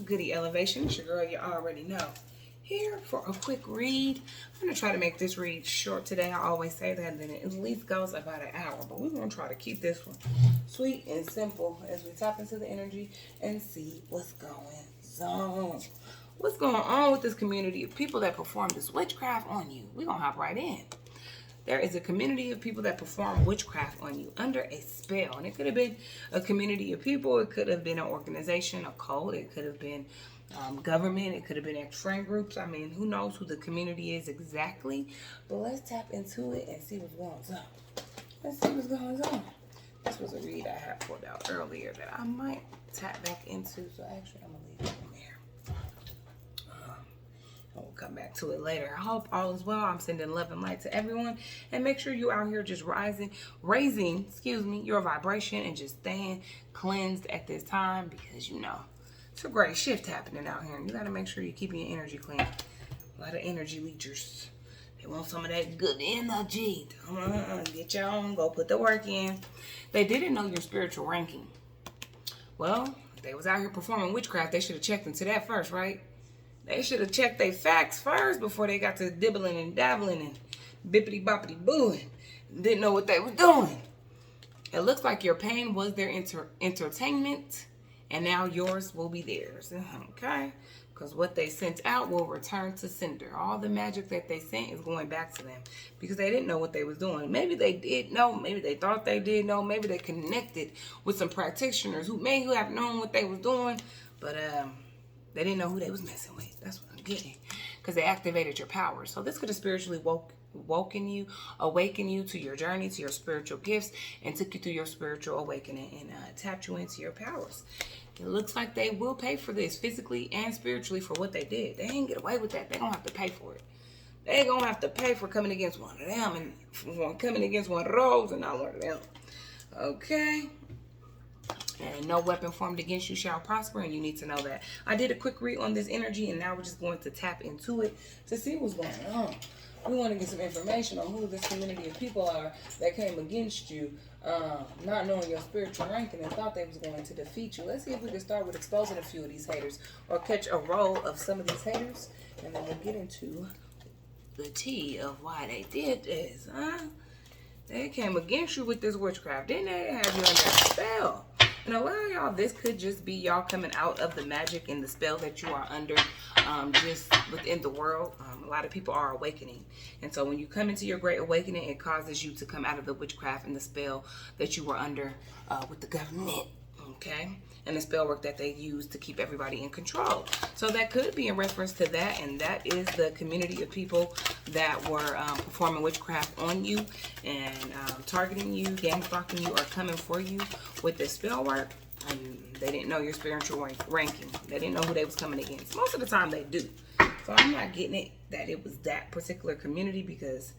Goody Elevation. It's your girl, you already know. Here for a quick read. I'm going to try to make this read short today. I always say that, and then it at least goes about an hour. But we're going to try to keep this one sweet and simple as we tap into the energy and see what's going on. What's going on with this community of people that perform this witchcraft on you? We're going to hop right in. There is a community of people that perform witchcraft on you under a spell. And it could have been a community of people. It could have been an organization, a cult. It could have been government. It could have been ex-friend groups. I mean, who knows who the community is exactly. But let's tap into it and see what's going on. Let's see what's going on. This was a read I had pulled out earlier that I might tap back into. So actually, I'm going to leave it from here. We'll come back to it later. I hope all is well. I'm sending love and light to everyone. And make sure you out here just raising your vibration and just staying cleansed at this time, because you know it's a great shift happening out here. And you got to make sure you're keeping your energy clean. A lot of energy leechers. They want some of that good energy. Get your own. Go put the work in. They didn't know your spiritual ranking. Well, if they was out here performing witchcraft, they should have checked into that first, right? They should have checked their facts first before they got to dibbling and dabbling and bippity boppity booing. Didn't know what they were doing. It looks like your pain was their entertainment, and now yours will be theirs. Okay? Because what they sent out will return to sender. All the magic that they sent is going back to them because they didn't know what they was doing. Maybe they did know. Maybe they thought they did know. Maybe they connected with some practitioners who may have known what they was doing, but they didn't know who they was messing with. That's what I'm getting. Because they activated your power. So this could have spiritually awaken you to your journey, to your spiritual gifts, and took you through your spiritual awakening and tapped you into your powers. It looks like they will pay for this physically and spiritually for what they did. They ain't get away with that. They're going to have to pay for it. They're going to have to pay for coming against one of them and for coming against one of those and not one of them. Okay? And no weapon formed against you shall prosper, and you need to know that. I did a quick read on this energy, and now we're just going to tap into it to see what's going on. We want to get some information on who this community of people are that came against you, not knowing your spiritual ranking and thought they was going to defeat you. Let's see if we can start with exposing a few of these haters or catch a roll of some of these haters, and then we'll get into the tea of why they did this. They came against you with this witchcraft. Didn't they have you under a spell? And a lot of y'all, this could just be y'all coming out of the magic and the spell that you are under just within the world. A lot of people are awakening. And so when you come into your great awakening, it causes you to come out of the witchcraft and the spell that you were under with the government. Okay? And the spell work that they use to keep everybody in control. So that could be in reference to that, and that is the community of people that were performing witchcraft on you and targeting you, gang stalking you, or coming for you with this spell work. And they didn't know your spiritual ranking. They didn't know who they was coming against. Most of the time they do. So I'm not getting it that it was that particular community, because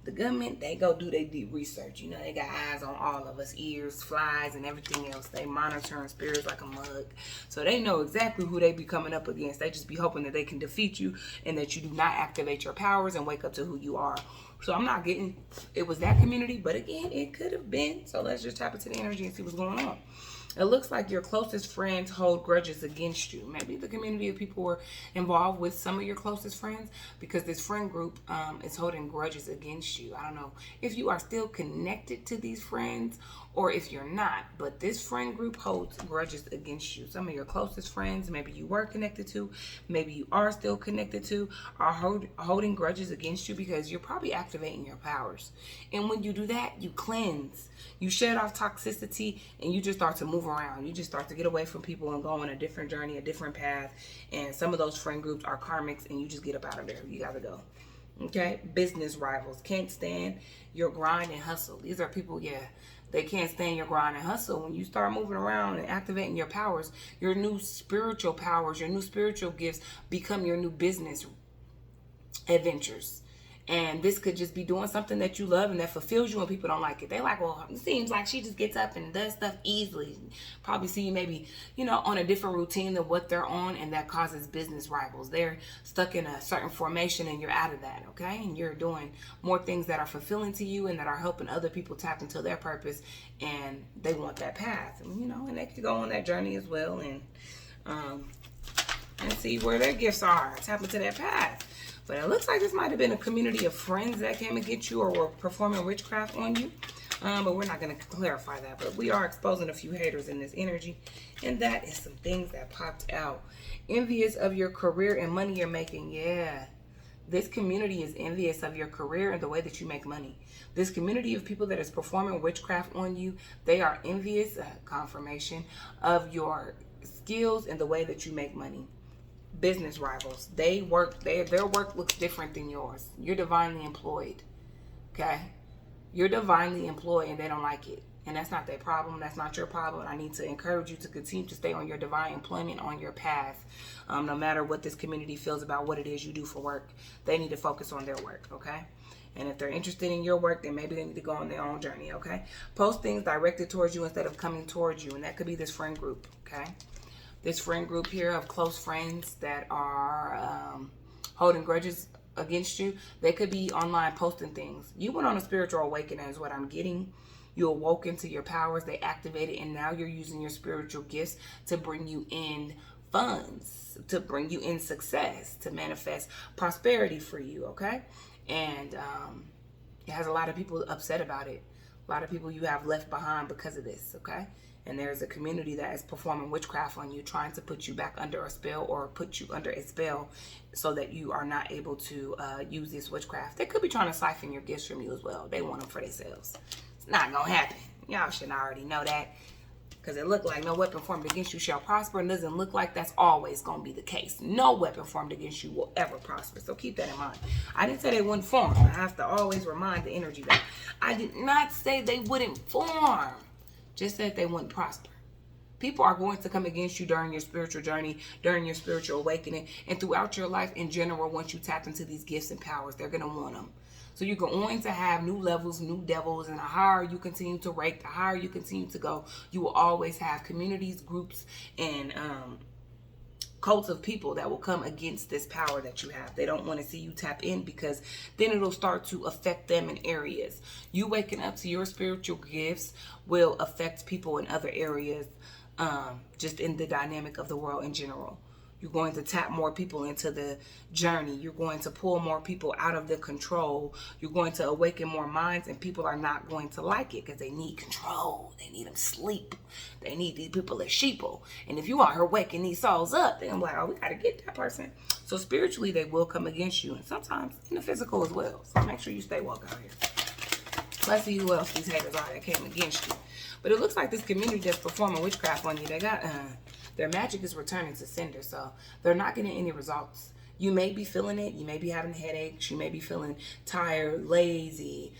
the government, they go do their deep research. You know, they got eyes on all of us, ears, flies, and everything else. They monitoring spirits like a mug. So they know exactly who they be coming up against. They just be hoping that they can defeat you and that you do not activate your powers and wake up to who you are. So I'm not getting it was that community, but again, it could have been. So let's just tap into the energy and see what's going on. It looks like your closest friends hold grudges against you. Maybe the community of people were involved with some of your closest friends, because this friend group is holding grudges against you. I don't know if you are still connected to these friends or if you're not, but this friend group holds grudges against you. Some of your closest friends, maybe you were connected to, maybe you are still connected to, are holding grudges against you because you're probably activating your powers. And when you do that, you cleanse. You shed off toxicity and you just start to move around. You just start to get away from people and go on a different journey, a different path. And some of those friend groups are karmics, and you just get up out of there. You got to go. Okay? Business rivals can't stand your grind and hustle. These are people, they can't stand your grind and hustle. When you start moving around and activating your powers, your new spiritual powers, your new spiritual gifts become your new business adventures. And this could just be doing something that you love and that fulfills you, and people don't like it. They like, well, it seems like she just gets up and does stuff easily. Probably see you maybe, on a different routine than what they're on, and that causes business rivals. They're stuck in a certain formation and you're out of that, okay? And you're doing more things that are fulfilling to you and that are helping other people tap into their purpose, and they want that path, and they could go on that journey as well. And and see where their gifts are. Tap into that path. But it looks like this might have been a community of friends that came against you or were performing witchcraft on you. But we're not going to clarify that. But we are exposing a few haters in this energy. And that is some things that popped out. Envious of your career and money you're making. Yeah. This community is envious of your career and the way that you make money. This community of people that is performing witchcraft on you, they are envious, confirmation, of your skills and the way that you make money. Business rivals. Their work looks different than yours. You're divinely employed. Okay? You're divinely employed and they don't like it. And that's not their problem. That's not your problem. I need to encourage you to continue to stay on your divine employment, on your path. No matter what this community feels about what it is you do for work, they need to focus on their work, okay? And if they're interested in your work, then maybe they need to go on their own journey, okay? Post things directed towards you instead of coming towards you. And that could be this friend group, okay? This friend group here of close friends that are holding grudges against you. They could be online posting things. You went on a spiritual awakening is what I'm getting. You awoke into your powers. They activated, and now you're using your spiritual gifts to bring you in funds, to bring you in success, to manifest prosperity for you, okay? And it has a lot of people upset about it. A lot of people you have left behind because of this, okay? And there's a community that is performing witchcraft on you, trying to put you back under a spell or put you under a spell so that you are not able to use this witchcraft. They could be trying to siphon your gifts from you as well. They want them for themselves. It's not going to happen. Y'all should already know that, because it looked like no weapon formed against you shall prosper, and doesn't look like that's always going to be the case. No weapon formed against you will ever prosper. So keep that in mind. I didn't say they wouldn't form. I have to always remind the energy that I did not say they wouldn't form. Just said they wouldn't prosper. People are going to come against you during your spiritual journey, during your spiritual awakening, and throughout your life in general. Once you tap into these gifts and powers, they're going to want them. So you're going to have new levels, new devils, and the higher you continue to rank, the higher you continue to go, you will always have communities, groups, and cults of people that will come against this power that you have. They don't want to see you tap in, because then it'll start to affect them in areas. You waking up to your spiritual gifts will affect people in other areas, just in the dynamic of the world in general. You're going to tap more people into the journey. You're going to pull more people out of the control. You're going to awaken more minds, and people are not going to like it because they need control. They need them sleep. They need these people as sheeple. And if you are here waking these souls up, then I'm like, oh, we got to get that person. So spiritually, they will come against you, and sometimes in the physical as well. So make sure you stay woke out here. Let's see who else these haters are that came against you. But it looks like this community that's performing witchcraft on you, they got their magic is returning to sender, so they're not getting any results. You may be feeling it. You may be having headaches. You may be feeling tired, lazy,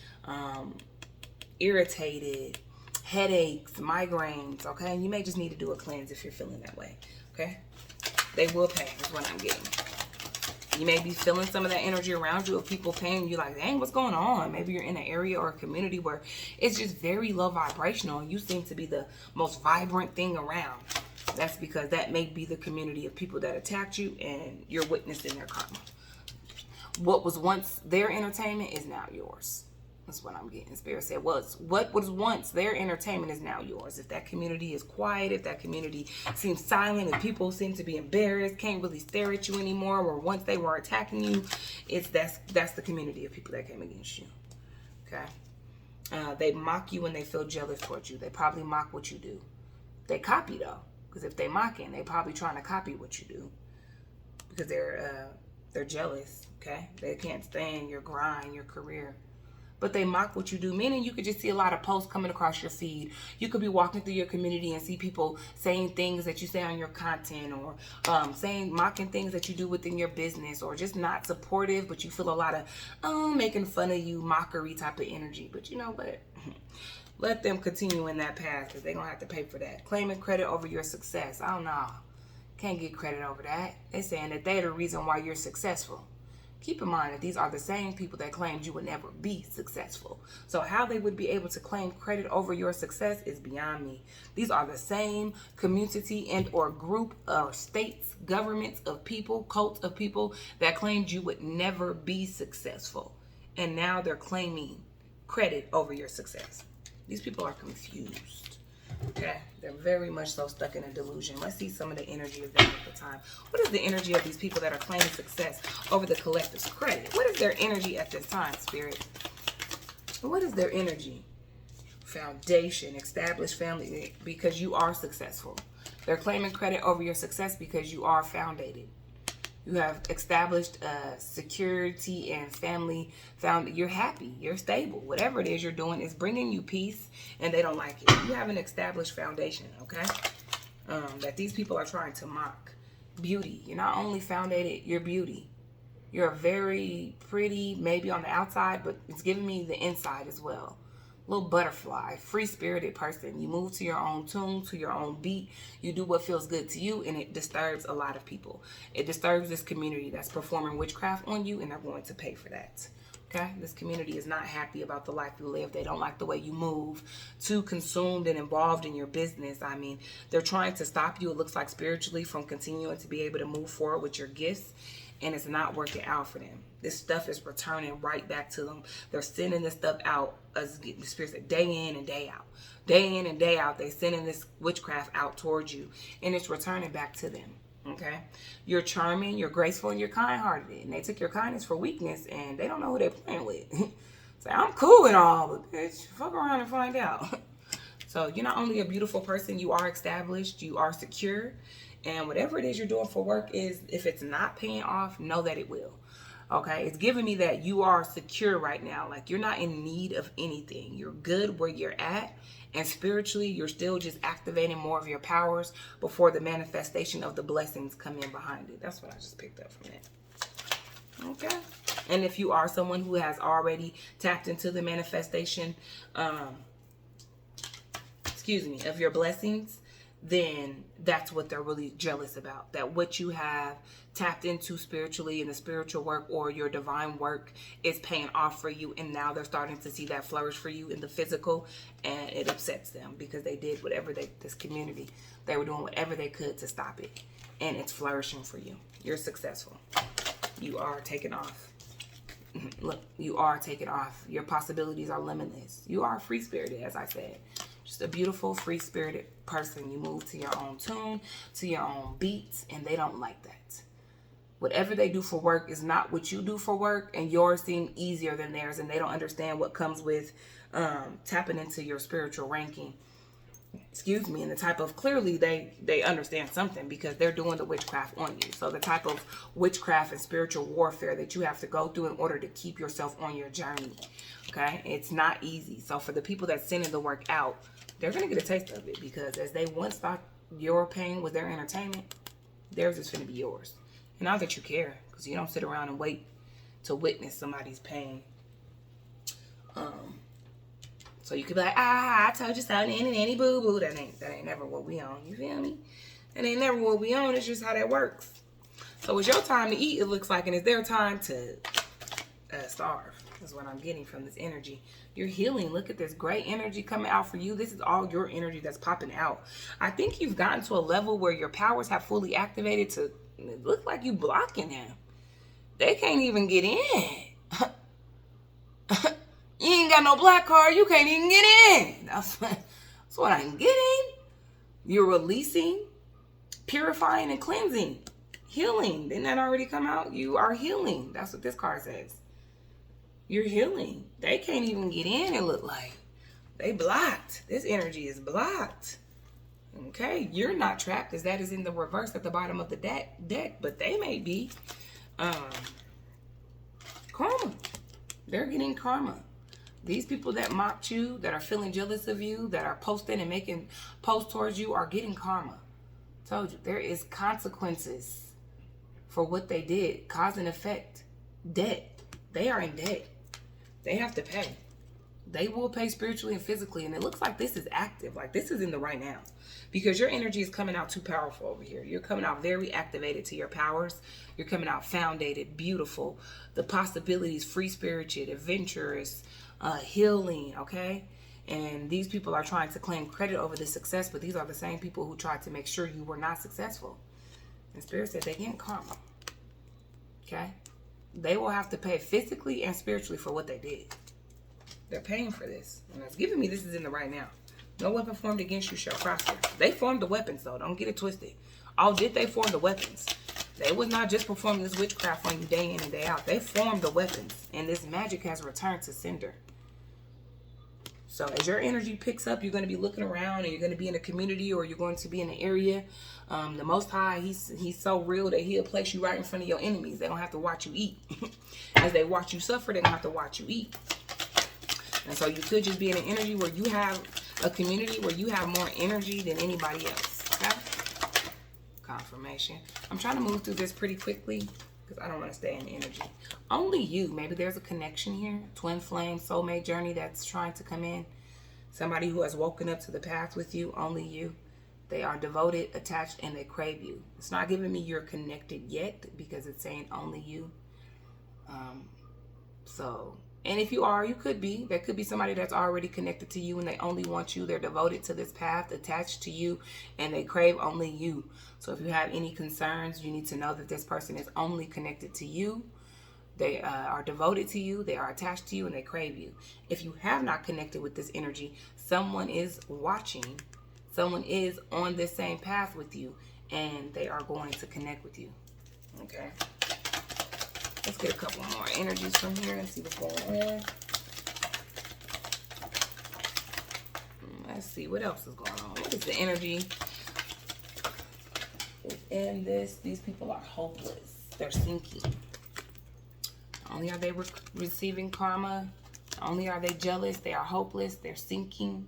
irritated, headaches, migraines, okay? You may just need to do a cleanse if you're feeling that way, okay? They will pay is what I'm getting. You may be feeling some of that energy around you of people paying you like, dang, what's going on? Maybe you're in an area or a community where it's just very low vibrational, and you seem to be the most vibrant thing around. That's because that may be the community of people that attacked you, and you're witnessing their karma. What was once their entertainment is now yours. That's what I'm getting. Spirit said, what was once their entertainment is now yours. If that community is quiet, if that community seems silent, if people seem to be embarrassed, can't really stare at you anymore, or once they were attacking you, that's the community of people that came against you. Okay? They mock you when they feel jealous towards you. They probably mock what you do. They copy though, because if they mocking, they probably trying to copy what you do, because they're jealous. Okay? They can't stand your grind, your career. But they mock what you do, meaning you could just see a lot of posts coming across your feed. You could be walking through your community and see people saying things that you say on your content, or mocking things that you do within your business, or just not supportive, but you feel a lot of making fun of you, mockery type of energy. But you know what? Let them continue in that path, because they're going to have to pay for that. Claiming credit over your success. I don't know. Can't get credit over that. They're saying that they're the reason why you're successful. Keep in mind that these are the same people that claimed you would never be successful. So how they would be able to claim credit over your success is beyond me. These are the same community and or group or states, governments of people, cults of people that claimed you would never be successful. And now they're claiming credit over your success. These people are confused. Okay, they're very much so stuck in a delusion. Let's see some of the energy of them at the time. What is the energy of these people that are claiming success over the collective's credit? What is their energy at this time, Spirit? What is their energy? Foundation, established family, because you are successful. They're claiming credit over your success because you are founded. You have established security and family. You're happy. You're stable. Whatever it is you're doing is bringing you peace, and they don't like it. You have an established foundation, okay? That these people are trying to mock. Beauty. You're not only founded, you're beauty. You're very pretty, maybe on the outside, but it's giving me the inside as well. Little butterfly, free-spirited person. You move to your own tune, to your own beat. You do what feels good to you, and it disturbs a lot of people. It disturbs this community that's performing witchcraft on you, and they're going to pay for that. Okay? This community is not happy about the life you live. They don't like the way you move. Too consumed and involved in your business. I mean, they're trying to stop you, it looks like, spiritually from continuing to be able to move forward with your gifts. And it's not working out for them. This stuff is returning right back to them. They're sending this stuff out, as the Spirit said, day in and day out. Day in and day out, they're sending this witchcraft out towards you. And it's returning back to them. Okay? You're charming, you're graceful, and you're kind-hearted. And they took your kindness for weakness, and they don't know who they're playing with. Say, I'm cool and all, but bitch, fuck around and find out. So you're not only a beautiful person, you are established, you are secure. And whatever it is you're doing for work is, if it's not paying off, know that it will. Okay? It's giving me that you are secure right now. Like, you're not in need of anything. You're good where you're at. And spiritually, you're still just activating more of your powers before the manifestation of the blessings come in behind it. That's what I just picked up from that. Okay? And if you are someone who has already tapped into the manifestation, of your blessings, then that's what they're really jealous about. That what you have tapped into spiritually in the spiritual work or your divine work is paying off for you. And now they're starting to see that flourish for you in the physical. And it upsets them because they did whatever this community, they were doing whatever they could to stop it. And it's flourishing for you. You're successful. You are taking off. Look, you are taking off. Your possibilities are limitless. You are free-spirited, as I said. Just a beautiful, free-spirited person. You move to your own tune, to your own beats, and they don't like that. Whatever they do for work is not what you do for work, and yours seem easier than theirs, and they don't understand what comes with tapping into your spiritual ranking. And the type of, clearly they understand something because they're doing the witchcraft on you. So the type of witchcraft and spiritual warfare that you have to go through in order to keep yourself on your journey. Okay? It's not easy. So for the people that's sending the work out, they're going to get a taste of it because as they once thought your pain was their entertainment, theirs is going to be yours. And now that you care, because you don't sit around and wait to witness somebody's pain. So you could be like, I told you so, nanny boo boo. That ain't never what we on. You feel me? That ain't never what we on. It's just how that works. So it's your time to eat, it looks like, and it's their time to starve. That's what I'm getting from this energy. You're healing. Look at this great energy coming out for you. This is all your energy that's popping out. I think you've gotten to a level where your powers have fully activated to look like you blocking them. They can't even get in. You ain't got no black card. You can't even get in. That's what I'm getting. You're releasing, purifying, and cleansing. Healing. Didn't that already come out? You are healing. That's what this card says. You're healing. They can't even get in, it look like. They blocked. This energy is blocked. Okay? You're not trapped, as that is in the reverse at the bottom of the deck. But they may be. Karma. They're getting karma. These people that mocked you, that are feeling jealous of you, that are posting and making posts towards you are getting karma. Told you, there is consequences for what they did. Cause and effect. Debt. They are in debt. They have to pay. They will pay spiritually and physically. And it looks like this is active. Like this is in the right now. Because your energy is coming out too powerful over here. You're coming out very activated to your powers. You're coming out founded, beautiful. The possibilities, free-spirited, adventurous, healing, okay? And these people are trying to claim credit over the success, but these are the same people who tried to make sure you were not successful. And Spirit said they get karma, okay? They will have to pay physically and spiritually for what they did. They're paying for this. And it's giving me this is in the right now. No weapon formed against you shall prosper. They formed the weapons, though. Don't get it twisted. Oh, did they form the weapons? They was not just performing this witchcraft on you day in and day out. They formed the weapons. And this magic has returned to sender. So as your energy picks up, you're going to be looking around, and you're going to be in a community, or you're going to be in an area. The Most High, he's so real that he'll place you right in front of your enemies. They don't have to watch you eat. As they watch you suffer, they don't have to watch you eat. And so you could just be in an energy where you have a community where you have more energy than anybody else. Okay? Confirmation. I'm trying to move through this pretty quickly because I don't want to stay in energy. Only you. Maybe there's a connection here. Twin flame, soulmate journey that's trying to come in. Somebody who has woken up to the path with you. Only you. They are devoted, attached, and they crave you. It's not giving me you're connected yet because it's saying only you. And if you are, you could be. There could be somebody that's already connected to you and they only want you. They're devoted to this path, attached to you, and they crave only you. So if you have any concerns, you need to know that this person is only connected to you. They are devoted to you. They are attached to you, and they crave you. If you have not connected with this energy, someone is watching. Someone is on this same path with you, and they are going to connect with you. Okay. Let's get a couple more energies from here and see what's going on. Let's see what else is going on. What is the energy within this? These people are hopeless. They're sinking. Not only are they receiving karma, not only are they jealous, they are hopeless. They're sinking,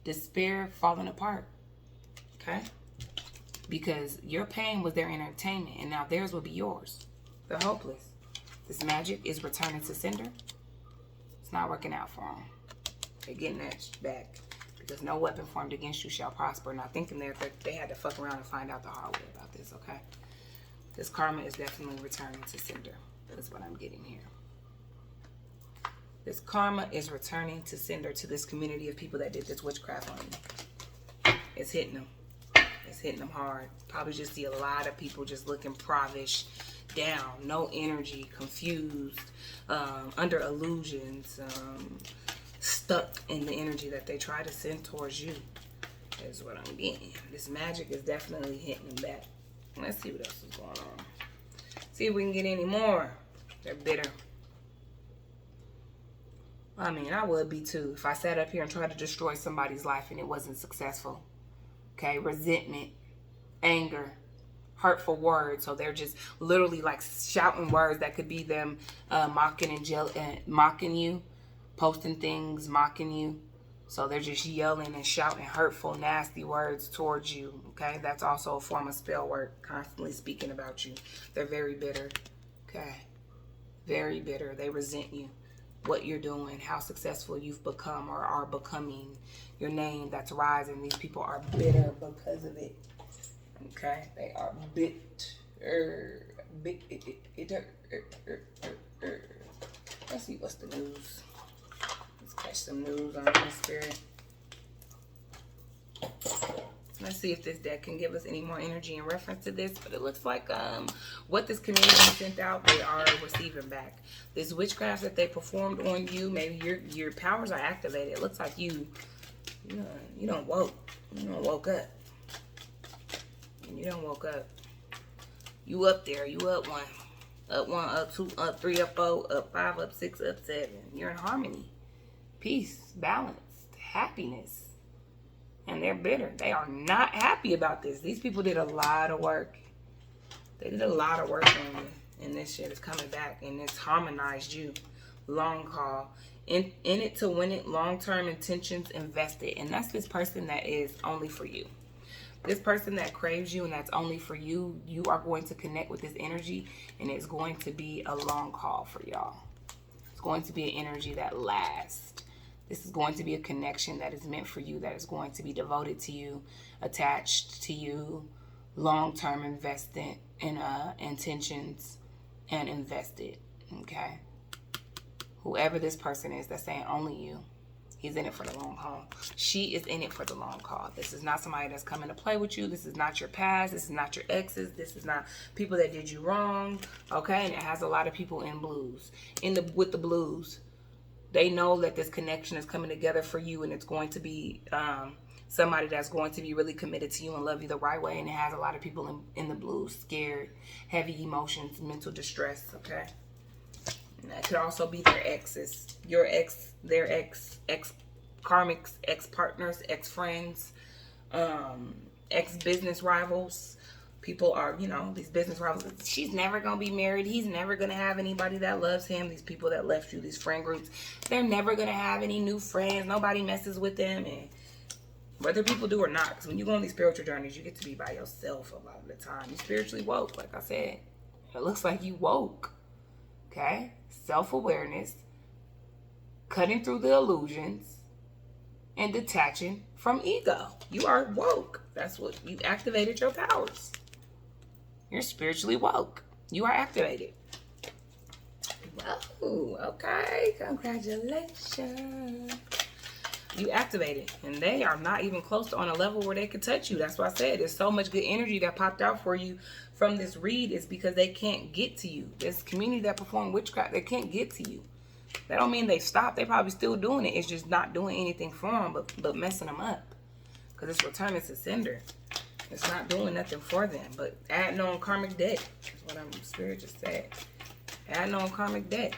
despair, falling apart. Okay? Because your pain was their entertainment, and now theirs will be yours. They're hopeless. This magic is returning to sender. It's not working out for them. They're getting that back. Because no weapon formed against you shall prosper. Not thinking that they had to fuck around and find out the hard way about this, okay? This karma is definitely returning to sender. That's what I'm getting here. This karma is returning to sender, to this community of people that did this witchcraft on you. It's hitting them. It's hitting them hard. Probably just see a lot of people just looking provish, down, no energy, confused, under illusions, stuck in the energy that they try to send towards you. Is what I'm getting. This magic is definitely hitting them back. Let's see what else is going on. See if we can get any more. They're bitter. I mean, I would be too if I sat up here and tried to destroy somebody's life and it wasn't successful. Okay, resentment, anger, hurtful words. So they're just literally like shouting words that could be them mocking you, posting things, mocking you. So they're just yelling and shouting hurtful, nasty words towards you. Okay, that's also a form of spell work, constantly speaking about you. They're very bitter. Okay, very bitter. They resent you, what you're doing, how successful you've become or are becoming, your name that's rising. These people are bitter because of it. Okay, they are bitter. Let's see what's the news. Let's catch some news on this spirit. Let's see if this deck can give us any more energy in reference to this. But it looks like what this community sent out, they are receiving back. This witchcraft that they performed on you, maybe your powers are activated. It looks like you don't woke up. You don't woke up. You up there. You up one. Up one, up two, up three, up four, up five, up six, up seven. You're in harmony. Peace, balance, happiness. And they're bitter. They are not happy about this. These people did a lot of work. They did a lot of work on you. And this shit is coming back. And it's harmonized you. Long call. In it to win it. Long-term intentions invested. And that's this person that is only for you. This person that craves you and that's only for you, you are going to connect with this energy. And it's going to be a long call for y'all. It's going to be an energy that lasts. This is going to be a connection that is meant for you, that is going to be devoted to you, attached to you, long-term invested in intentions and invested, okay? Whoever this person is that's saying only you, he's in it for the long haul. She is in it for the long haul. This is not somebody that's coming to play with you. This is not your past. This is not your exes. This is not people that did you wrong, okay? And it has a lot of people in blues, with the blues. They know that this connection is coming together for you, and it's going to be somebody that's going to be really committed to you and love you the right way. And it has a lot of people in the blue, scared, heavy emotions, mental distress, okay? And that could also be their exes, your ex, their ex karmics, ex-partners, ex-friends, ex-business rivals. People are, you know, these business rivals. She's never going to be married. He's never going to have anybody that loves him. These people that left you, these friend groups, they're never going to have any new friends. Nobody messes with them. And whether people do or not, because when you go on these spiritual journeys, you get to be by yourself a lot of the time. You're spiritually woke, like I said. It looks like you woke. Okay? Self-awareness, cutting through the illusions, and detaching from ego. You are woke. That's what you activated your powers. You're spiritually woke. You are activated. Whoa, okay. Congratulations. You activated. And they are not even close to on a level where they could touch you. That's why I said there's so much good energy that popped out for you from this read is because they can't get to you. This community that perform witchcraft, they can't get to you. That don't mean they stopped. They probably still doing it. It's just not doing anything for them, but messing them up. Because it's returning to sender. It's not doing nothing for them, but adding on karmic debt. That's what Spirit just said. Adding on karmic debt.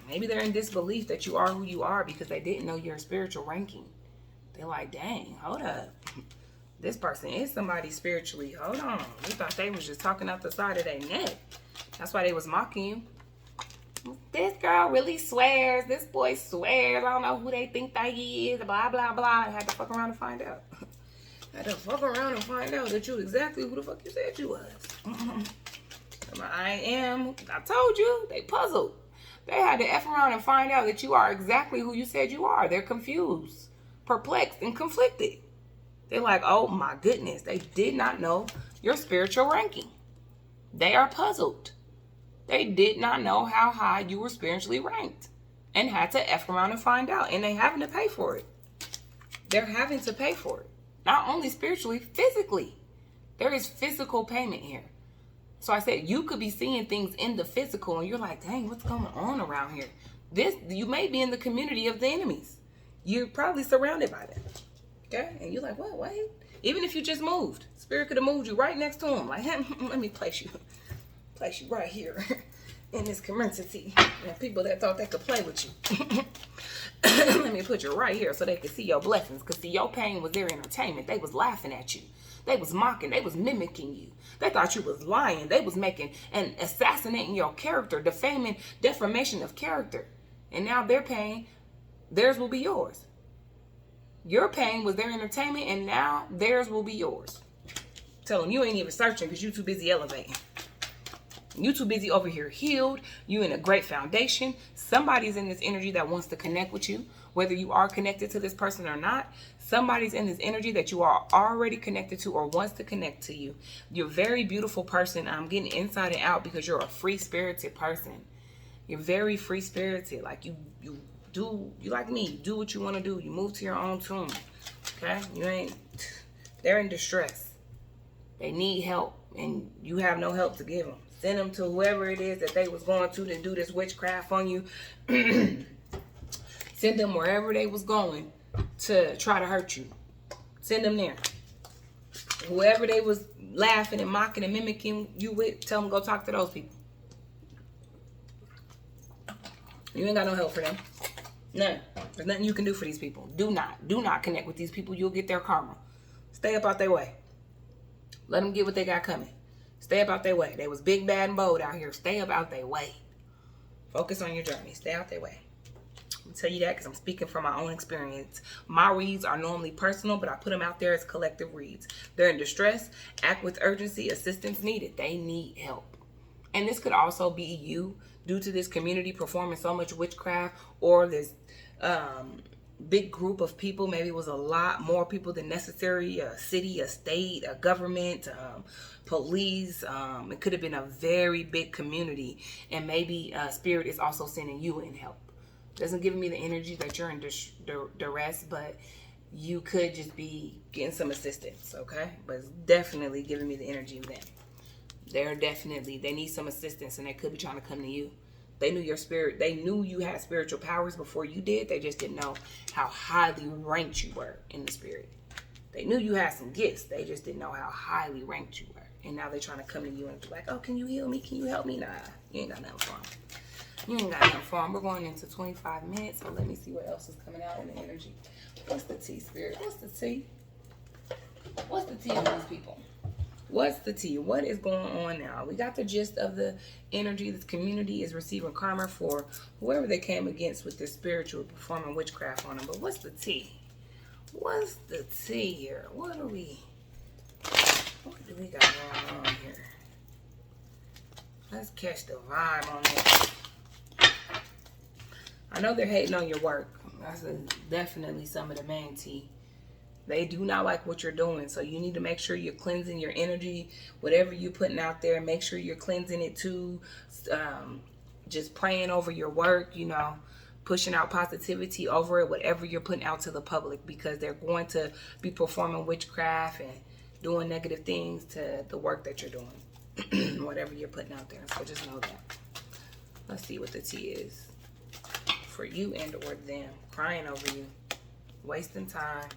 Maybe they're in disbelief that you are who you are because they didn't know your spiritual ranking. They're like, dang, hold up. This person is somebody spiritually. Hold on. We thought they was just talking out the side of their neck. That's why they was mocking you. This girl really swears. This boy swears. I don't know who they think that he is. Blah, blah, blah. I had to fuck around and find out. Had to fuck around and find out that you exactly who the fuck you said you was. I told you. They puzzled. They had to F around and find out that you are exactly who you said you are. They're confused, perplexed, and conflicted. They're like, oh my goodness. They did not know your spiritual ranking. They are puzzled. They did not know how high you were spiritually ranked and had to F around and find out. And they having to pay for it. They're having to pay for it. Not only spiritually, physically. There is physical payment here. So I said, you could be seeing things in the physical and you're like, dang, what's going on around here? You may be in the community of the enemies. You're probably surrounded by them. Okay? And you're like, what? Wait. Even if you just moved, Spirit could have moved you right next to him. Like, hey, let me place you right here in this community. And people that thought they could play with you. Let me put you right here so they could see your blessings. Because see, your pain was their entertainment. They was laughing at you. They was mocking. They was mimicking you. They thought you was lying. They was making and assassinating your character, defamation of character. And now their pain, theirs will be yours. Your pain was their entertainment, and now theirs will be yours. Tell them you ain't even searching because you too busy elevating. You too busy over here healed. You in a great foundation. Somebody's in this energy that wants to connect with you. Whether you are connected to this person or not, somebody's in this energy that you are already connected to or wants to connect to you. You're a very beautiful person. I'm getting inside and out because you're a free-spirited person. You're very free-spirited. Like you like me. You do what you want to do. You move to your own tune. Okay? They're in distress. They need help and you have no help to give them. Send them to whoever it is that they was going to do this witchcraft on you. Send them wherever they was going to try to hurt you. Send them there. Whoever they was laughing and mocking and mimicking you with, tell them go talk to those people. You ain't got no help for them. None. There's nothing you can do for these people. Do not connect with these people. You'll get their karma. Stay up out their way. Let them get what they got coming. Stay up out their way. They was big, bad, and bold out here. Stay up out their way. Focus on your journey. Stay out their way. I'll tell you that because I'm speaking from my own experience. My reads are normally personal, but I put them out there as collective reads. They're in distress. Act with urgency. Assistance needed. They need help. And this could also be you due to this community performing so much witchcraft or this big group of people. Maybe it was a lot more people than necessary. A city, a state, a government, police. It could have been a very big community. And maybe Spirit is also sending you in help. Doesn't give me the energy that you're in duress, but you could just be getting some assistance, okay? But it's definitely giving me the energy of them. They need some assistance and they could be trying to come to you. They knew your spirit. They knew you had spiritual powers before you did. They just didn't know how highly ranked you were in the spirit. They knew you had some gifts. They just didn't know how highly ranked you were. And now they're trying to come to you and be like, oh, can you heal me? Can you help me? Nah, you ain't got nothing for them. You ain't got nothing for them. We're going into 25 minutes. So let me see what else is coming out in the energy. What's the tea, spirit? What's the tea? What's the tea on these people? What's the tea? What is going on now? We got the gist of the energy. This community is receiving karma for whoever they came against with this spiritual performing witchcraft on them. But what's the tea? What's the tea here? What do we got going on here? Let's catch the vibe on this. I know they're hating on your work. That's definitely some of the main tea. They do not like what you're doing. So you need to make sure you're cleansing your energy. Whatever you're putting out there, make sure you're cleansing it too. Just praying over your work, you know, pushing out positivity over it, whatever you're putting out to the public, because they're going to be performing witchcraft and doing negative things to the work that you're doing. Whatever you're putting out there. So just know that. Let's see what the tea is for you and or them. Crying over you. Wasting time.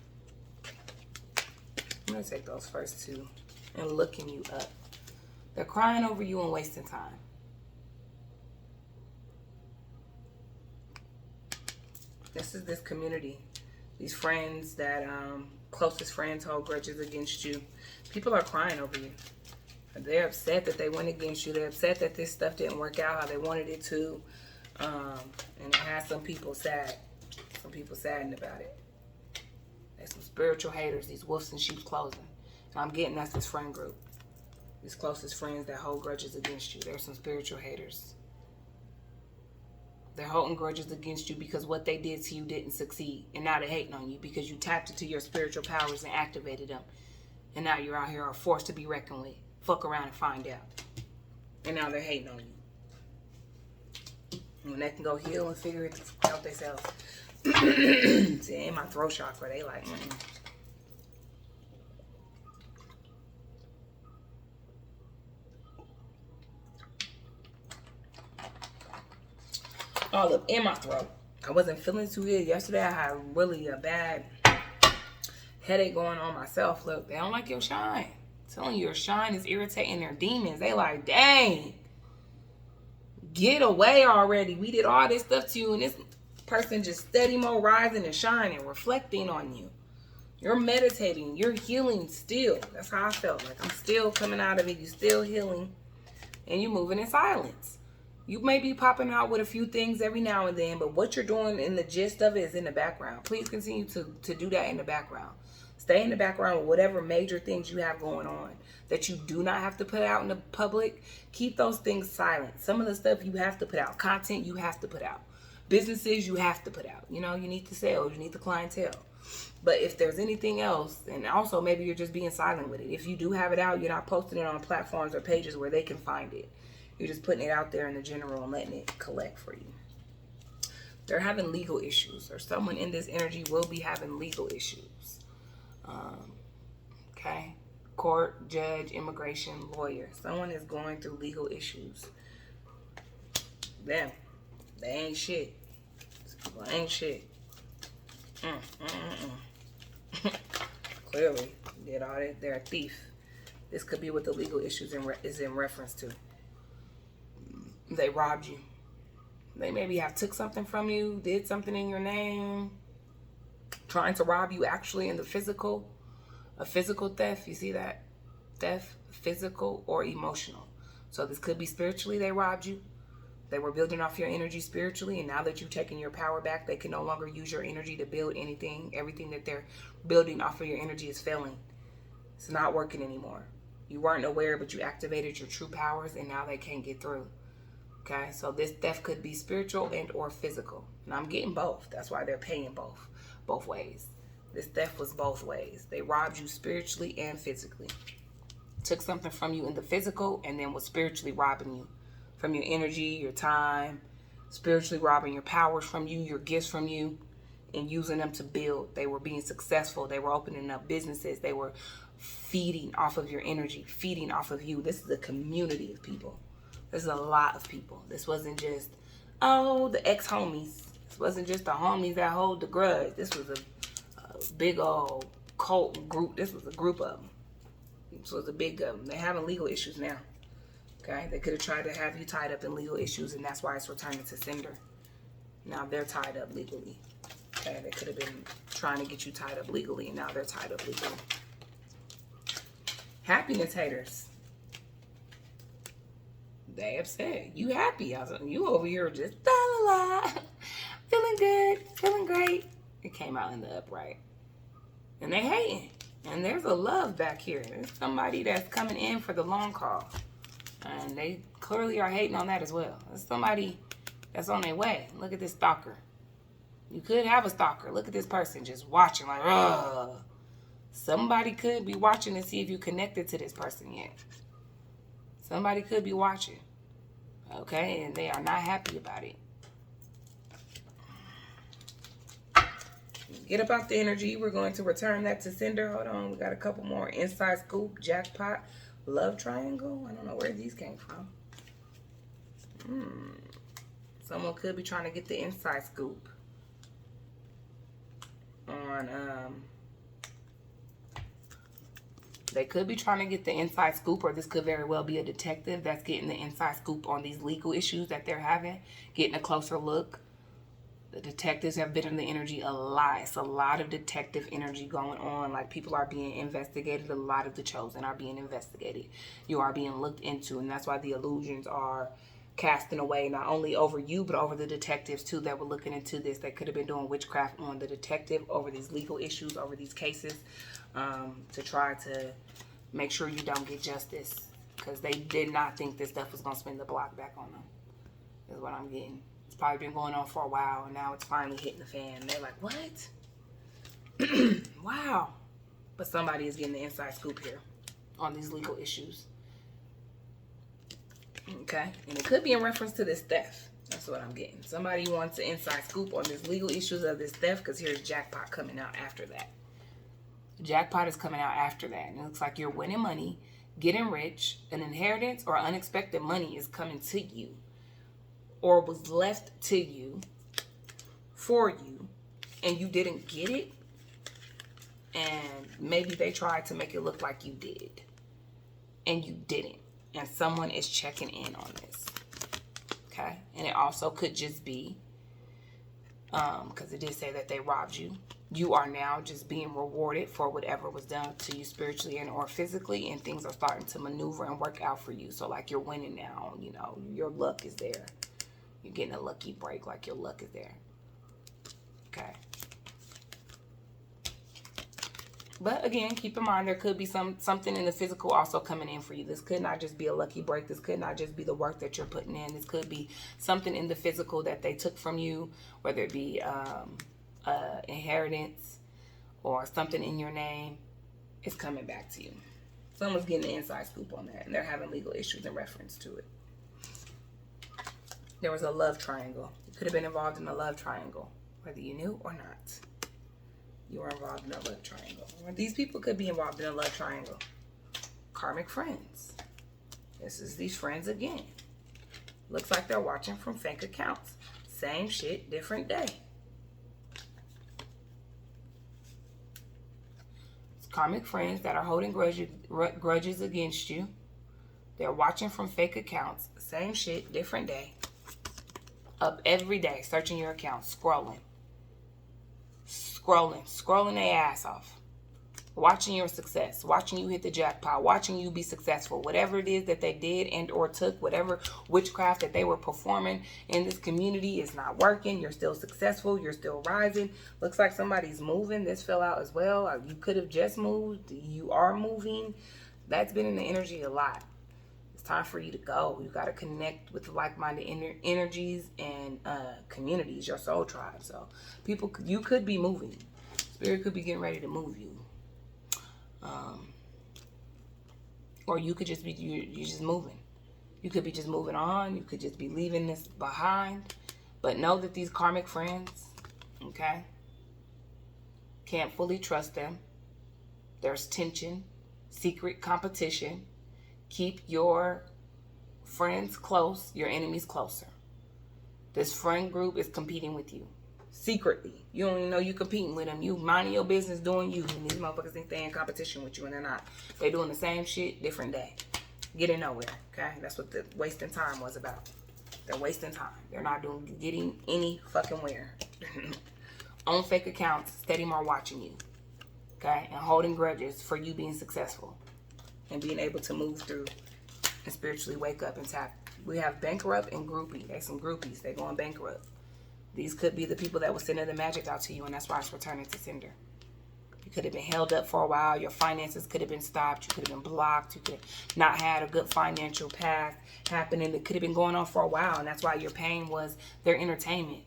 I'm going to take those first two and looking you up. They're crying over you and wasting time. This is this community. These friends that, closest friends hold grudges against you. People are crying over you. They're upset that they went against you. They're upset that this stuff didn't work out how they wanted it to. And it has some people sad. Some people saddened about it. There's some spiritual haters, these wolves in sheep's clothing. And I'm getting that's this friend group. These closest friends that hold grudges against you. There's some spiritual haters. They're holding grudges against you because what they did to you didn't succeed. And now they're hating on you because you tapped into your spiritual powers and activated them. And now you're out here are forced to be reckoned with. Fuck around and find out. And now they're hating on you. When they can go heal and figure it out themselves. See, in my throat chakra, they like, all up in my throat. I wasn't feeling too good yesterday. I had really a bad headache going on myself. Look, they don't like your shine. I'm telling you, your shine is irritating their demons. They like, dang, get away already. We did all this stuff to you, and this person just steady more rising and shining, reflecting on you. You're meditating. You're healing still. That's how I felt. Like I'm still coming out of it. You're still healing, and you're moving in silence. You may be popping out with a few things every now and then, but what you're doing in the gist of it is in the background. Please continue to do that in the background. Stay in the background with whatever major things you have going on that you do not have to put out in the public. Keep those things silent. Some of the stuff you have to put out. Content you have to put out. Businesses you have to put out. You know, you need the sales. You need the clientele. But if there's anything else, and also maybe you're just being silent with it. If you do have it out, you're not posting it on platforms or pages where they can find it. You're just putting it out there in the general and letting it collect for you. They're having legal issues, or someone in this energy will be having legal issues. Okay? Court, judge, immigration, lawyer. Someone is going through legal issues. Them. They ain't shit. People ain't shit. Clearly, did all that. They're a thief. This could be what the legal issues is in reference to. They robbed you. They maybe have took something from you, did something in your name, trying to rob you actually in the physical. A physical theft, you see that? Theft, physical or emotional. So this could be spiritually they robbed you. They were building off your energy spiritually, and now that you've taken your power back, they can no longer use your energy to build anything. Everything that they're building off of your energy is failing. It's not working anymore. You weren't aware, but you activated your true powers, and now they can't get through. Okay, so this theft could be spiritual and or physical. And I'm getting both. That's why they're paying both ways. This theft was both ways. They robbed you spiritually and physically. Took something from you in the physical and then was spiritually robbing you from your energy, your time, spiritually robbing your powers from you, your gifts from you, and using them to build. They were being successful. They were opening up businesses. They were feeding off of your energy, feeding off of you. This is a community of people. This is a lot of people. This wasn't just Oh, the ex-homies. This wasn't just the homies that hold the grudge. This was a big old cult group. This was a group of them. This was a big they're having legal issues now. Okay? They could have tried to have you tied up in legal issues, and that's why it's returning to sender. Now they're tied up legally. Okay? They could have been trying to get you tied up legally, and now they're tied up legally. Happiness haters. They upset. You happy. I was like, you over here just la la la. Feeling good. Feeling great. It came out in the upright. And they hating. And there's a love back here. There's somebody that's coming in for the long haul. And they clearly are hating on that as well. There's somebody that's on their way. Look at this stalker. You could have a stalker. Look at this person just watching like, ugh. Somebody could be watching to see if you connected to this person yet. Somebody could be watching. Okay? And they are not happy about it. Get about the energy. We're going to return that to sender. Hold on. We got a couple more. Inside scoop, jackpot, love triangle. I don't know where these came from. Someone could be trying to get the inside scoop on, they could be trying to get the inside scoop, or this could very well be a detective that's getting the inside scoop on these legal issues that they're having, getting a closer look. The detectives have been in the energy a lot. It's a lot of detective energy going on. Like people are being investigated. A lot of the chosen are being investigated. You are being looked into. And that's why the illusions are casting away, not only over you, but over the detectives too that were looking into this. They could have been doing witchcraft on the detective over these legal issues, over these cases, to try to make sure you don't get justice. Because they did not think this stuff was going to spin the block back on them. Is what I'm getting. It's probably been going on for a while, and now it's finally hitting the fan. They're like, what? Wow. But somebody is getting the inside scoop here on these legal issues. Okay? And it could be in reference to this theft. That's what I'm getting. Somebody wants an inside scoop on this legal issues of this theft, because here's jackpot coming out after that. Jackpot is coming out after that. And it looks like you're winning money, getting rich, an inheritance or unexpected money is coming to you, or was left to you, for you, and you didn't get it. And maybe they tried to make it look like you did, and you didn't. And someone is checking in on this. Okay? And it also could just be, because it did say that they robbed you. You are now just being rewarded for whatever was done to you spiritually and or physically, and things are starting to maneuver and work out for you. So like you're winning now, you know, your luck is there. You're getting a lucky break, like your luck is there. Okay. But again, keep in mind there could be something in the physical also coming in for you. This could not just be a lucky break. This could not just be the work that you're putting in. This could be something in the physical that they took from you, whether it be inheritance or something in your name. It's coming back to you. Someone's getting the inside scoop on that, and they're having legal issues in reference to it. There was a love triangle. You could have been involved in a love triangle, whether you knew or not. You were involved in a love triangle. These people could be involved in a love triangle. Karmic friends. This is these friends again. Looks like they're watching from fake accounts. Same shit, different day. It's karmic friends that are holding grudges against you. They're watching from fake accounts. Same shit, different day. Up every day, searching your accounts, scrolling their ass off, watching your success, watching you hit the jackpot, watching you be successful. Whatever it is that they did and or took, whatever witchcraft that they were performing in this community is not working. You're still successful. You're still rising. Looks like somebody's moving. This fell out as well. You could have just moved. You are moving. That's been in the energy a lot. Time for you to go. You got to connect with like-minded energies and communities, your soul tribe. So people, you could be moving. Spirit could be getting ready to move you. Or you could just be, you're just moving. You could be just moving on. You could just be leaving this behind. But know that these karmic friends, okay, can't fully trust them. There's tension, secret competition. Keep your friends close, your enemies closer. This friend group is competing with you. Secretly. You don't even know you competing with them. You minding your business doing you. And these motherfuckers think they in competition with you and they're not. They doing the same shit, different day. Getting nowhere. Okay? That's what the wasting time was about. They're wasting time. They're not getting any fucking where. On fake accounts, steady more watching you. Okay? And holding grudges for you being successful. And being able to move through and spiritually wake up and tap. We have bankrupt and groupie. They some groupies. They going bankrupt. These could be the people that was sending the magic out to you, and that's why it's returning to sender. You could have been held up for a while. Your finances could have been stopped. You could have been blocked. You could have not had a good financial path happening. It could have been going on for a while, and that's why your pain was their entertainment.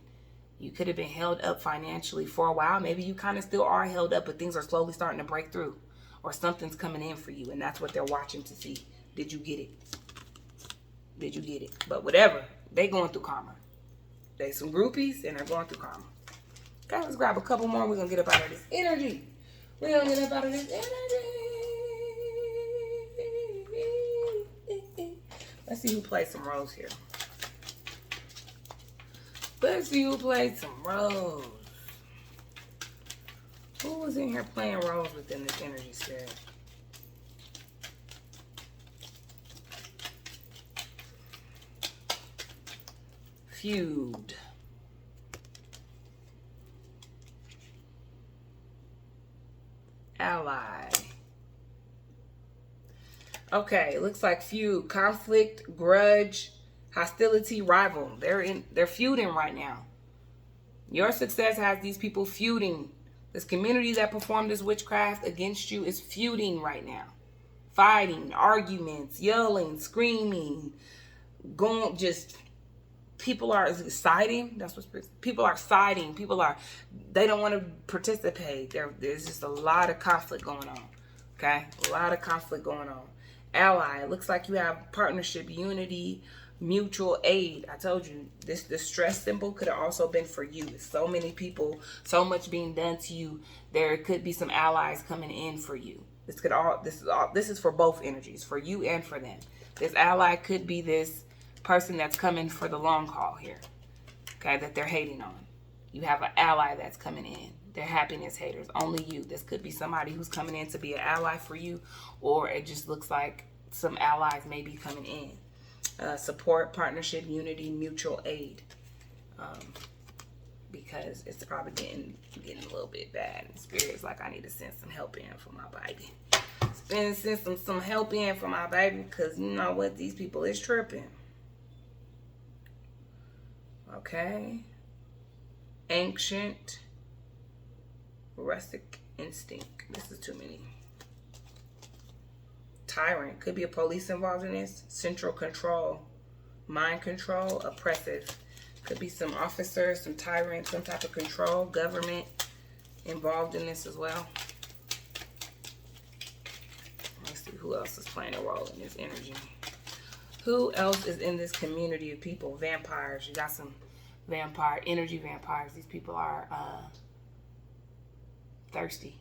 You could have been held up financially for a while. Maybe you kind of still are held up, but things are slowly starting to break through, or something's coming in for you, and that's what they're watching to see. Did you get it? Did you get it? But whatever, they going through karma. They some groupies and they're going through karma. Okay, let's grab a couple more. We're going to get up out of this energy. We're going to get up out of this energy. Let's see who plays some roles here. Let's see who played some roles. Who was in here playing roles within this energy spirit? Feud. Ally. Okay, looks like feud, conflict, grudge, hostility, rival. They're feuding right now. Your success has these people feuding. This community that performed this witchcraft against you is feuding right now. Fighting, arguments, yelling, screaming, going just. People are siding. That's what people are siding. They don't want to participate. There's just a lot of conflict going on. Okay? A lot of conflict going on. Ally. It looks like you have partnership, unity, mutual aid. I told you, the stress symbol could have also been for you. It's so many people, so much being done to you. There could be some allies coming in for you. This is for both energies, for you and for them. This ally could be this person that's coming for the long haul here, okay, that they're hating on. You have an ally that's coming in. They're happiness haters. Only you. This could be somebody who's coming in to be an ally for you, or it just looks like some allies may be coming in. Support, partnership, unity, mutual aid. Because it's probably getting a little bit bad. And Spirit's like, I need to send some help in for my baby. Send some help in for my baby, because you know what? These people is tripping. Okay. Ancient. Rustic instinct. This is too many. Tyrant. Could be a police involved in this. Central control. Mind control. Oppressive. Could be some officer, some tyrant, some type of control. Government involved in this as well. Let's see who else is playing a role in this energy. Who else is in this community of people? Vampires. You got some energy vampires. These people are thirsty.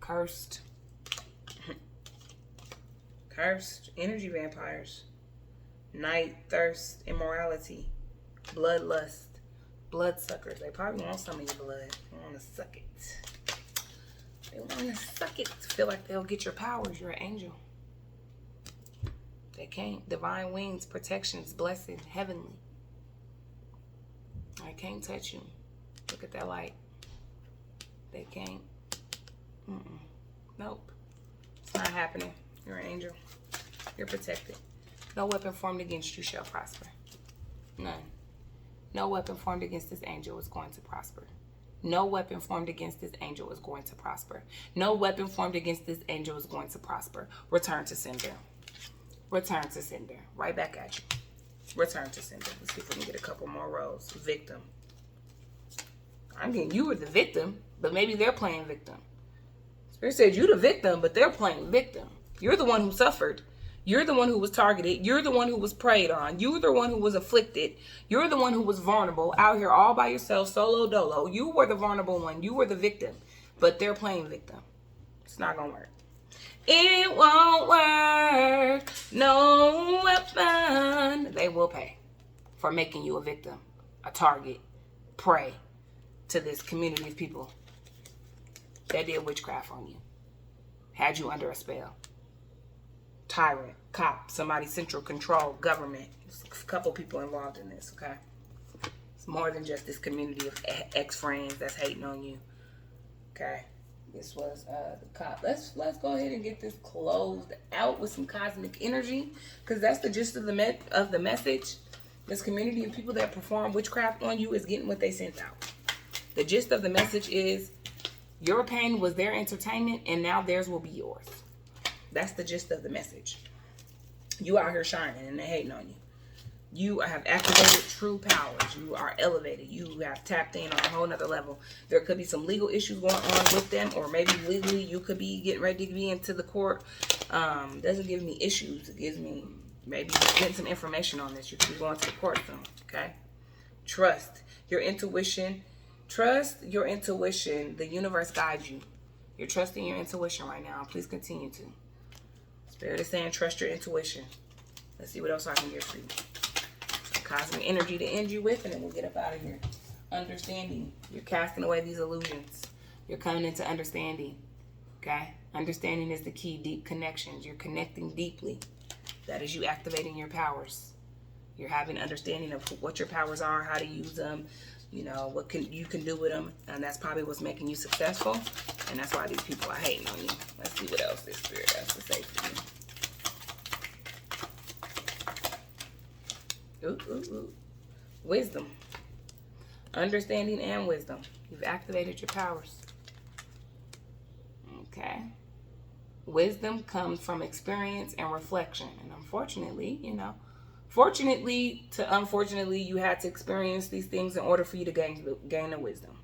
Cursed. Cursed. Energy vampires. Night, thirst, immorality, bloodlust, bloodsuckers. They probably want some of your blood. They want to suck it. They want to suck it to feel like they'll get your powers. You're an angel. They can't. Divine wings, protections, blessed, heavenly. I can't touch you. Look at that light. They can't. Nope. It's not happening. You're an angel. You're protected. No weapon formed against you shall prosper. None. No weapon formed against this angel is going to prosper. No weapon formed against this angel is going to prosper. No weapon formed against this angel is going to prosper. Return to sender. Return to sender. Right back at you. Return to sender. Let's see if we can get a couple more rows. Victim. I'm getting you were the victim, but maybe they're playing victim. Spirit said you the victim, but they're playing victim. You're the one who suffered. You're the one who was targeted. You're the one who was preyed on. You're the one who was afflicted. You're the one who was vulnerable out here all by yourself, solo dolo. You were the vulnerable one. You were the victim, but they're playing victim. It's not going to work. It won't work. No weapon. They will pay for making you a victim, a target, prey to this community of people that did witchcraft on you, had you under a spell. Tyrant, cop, somebody central control, government. There's a couple people involved in this, okay? It's more than just this community of ex-friends that's hating on you, okay? This was the cop. Let's go ahead and get this closed out with some cosmic energy, because that's the gist of the message. This community of people that perform witchcraft on you is getting what they sent out. The gist of the message is your pain was their entertainment, and now theirs will be yours. That's the gist of the message. You out here shining, and they hating on you. You have activated true powers. You are elevated. You have tapped in on a whole nother level. There could be some legal issues going on with them, or maybe legally you could be getting ready to be into the court. Doesn't give me issues. It gives me maybe getting some information on this. You could be going to the court soon, okay? Trust your intuition. Trust your intuition. The universe guides you. You're trusting your intuition right now. Please continue to. Spirit is saying trust your intuition. Let's see what else I can get for you. Cosmic energy to end you with, and then we'll get up out of here. Understanding. You're casting away these illusions. You're coming into understanding. Okay? Understanding is the key. Deep connections. You're connecting deeply. That is you activating your powers. You're having understanding of what your powers are, how to use them, you know, what you can do with them, and that's probably what's making you successful, and that's why these people are hating on you. Let's see what else this spirit has to say for you. Wisdom. Understanding and wisdom. You've activated your powers. Okay. Wisdom comes from experience and reflection. And unfortunately, you know, fortunately to unfortunately, you had to experience these things in order for you to gain the wisdom.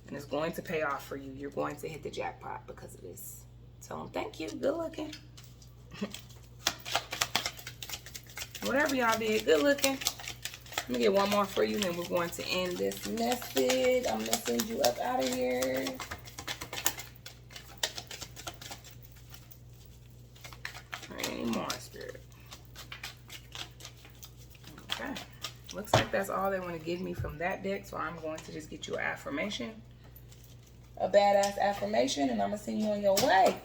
And it's going to pay off for you. You're going to hit the jackpot because of this. Tell them thank you. Good looking. Whatever y'all did, good looking. Let me get one more for you, and then we're going to end this message. I'm going to send you up out of here. Any more, Spirit? Okay. Looks like that's all they want to give me from that deck, so I'm going to just get you an affirmation. A badass affirmation, and I'm going to send you on your way.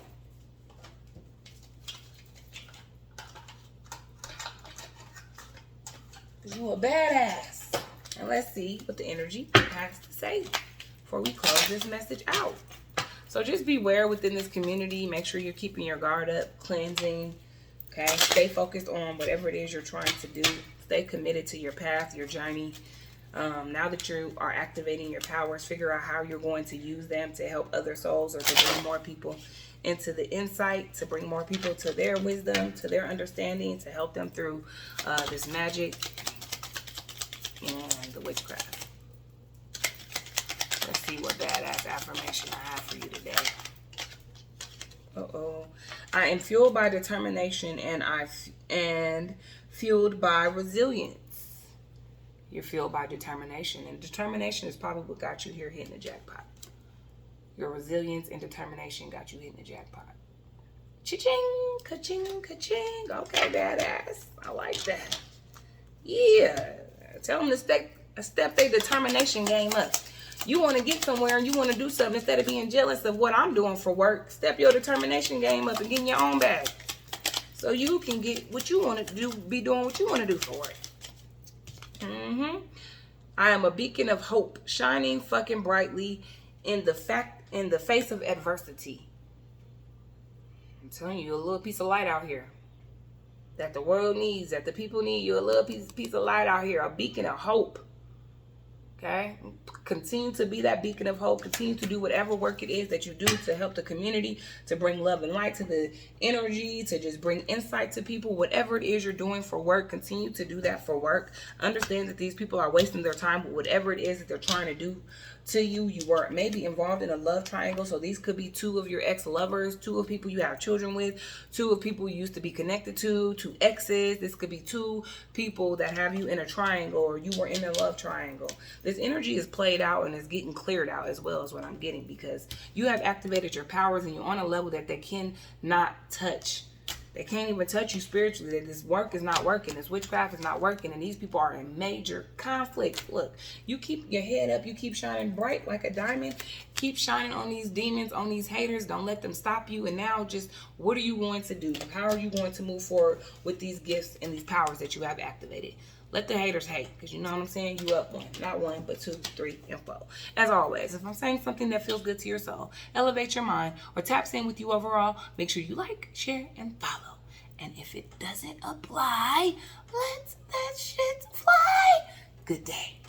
You a badass. And let's see what the energy has to say before we close this message out. So just beware within this community. Make sure you're keeping your guard up, cleansing. Okay, stay focused on whatever it is you're trying to do. Stay committed to your path, your journey. Now that you are activating your powers, figure out how you're going to use them to help other souls or to bring more people into the insight, to bring more people to their wisdom, to their understanding, to help them through this magic and the witchcraft. Let's see what badass affirmation I have for you today. I am fueled by determination and fueled by resilience. You're fueled by determination, and determination is probably what got you here hitting the jackpot. Your resilience and determination got you hitting the jackpot. Cha-ching, ka-ching, ka-ching. Okay, badass. I like that. Yeah. Tell them to step their determination game up. You want to get somewhere and you want to do something instead of being jealous of what I'm doing for work. Step your determination game up and get in your own bag. So you can get what you want to do, be doing what you want to do for work. I am a beacon of hope, shining fucking brightly in the face of adversity. I'm telling you, a little piece of light out here that the world needs, that the people need. You a little piece of light out here, a beacon of hope. Okay? Continue to be that beacon of hope. Continue to do whatever work it is that you do to help the community, to bring love and light to the energy, to just bring insight to people. Whatever it is you're doing for work, continue to do that for work. Understand that these people are wasting their time with whatever it is that they're trying to do to you. You were maybe involved in a love triangle. So these could be two of your ex-lovers, two of people you have children with, two of people you used to be connected to, two exes. This could be two people that have you in a triangle, or you were in a love triangle. This energy is played out and is getting cleared out as well, is what I'm getting, because you have activated your powers and you're on a level that they cannot touch. They can't even touch you spiritually. This work is not working. This witchcraft is not working. And these people are in major conflict. Look, you keep your head up. You keep shining bright like a diamond. Keep shining on these demons, on these haters. Don't let them stop you. And now just what are you going to do? How are you going to move forward with these gifts and these powers that you have activated? Let the haters hate, because you know what I'm saying? You up one. Not one, but 2, 3, and 4. As always, if I'm saying something that feels good to your soul, elevate your mind, or taps in with you overall, make sure you like, share, and follow. And if it doesn't apply, let that shit fly. Good day.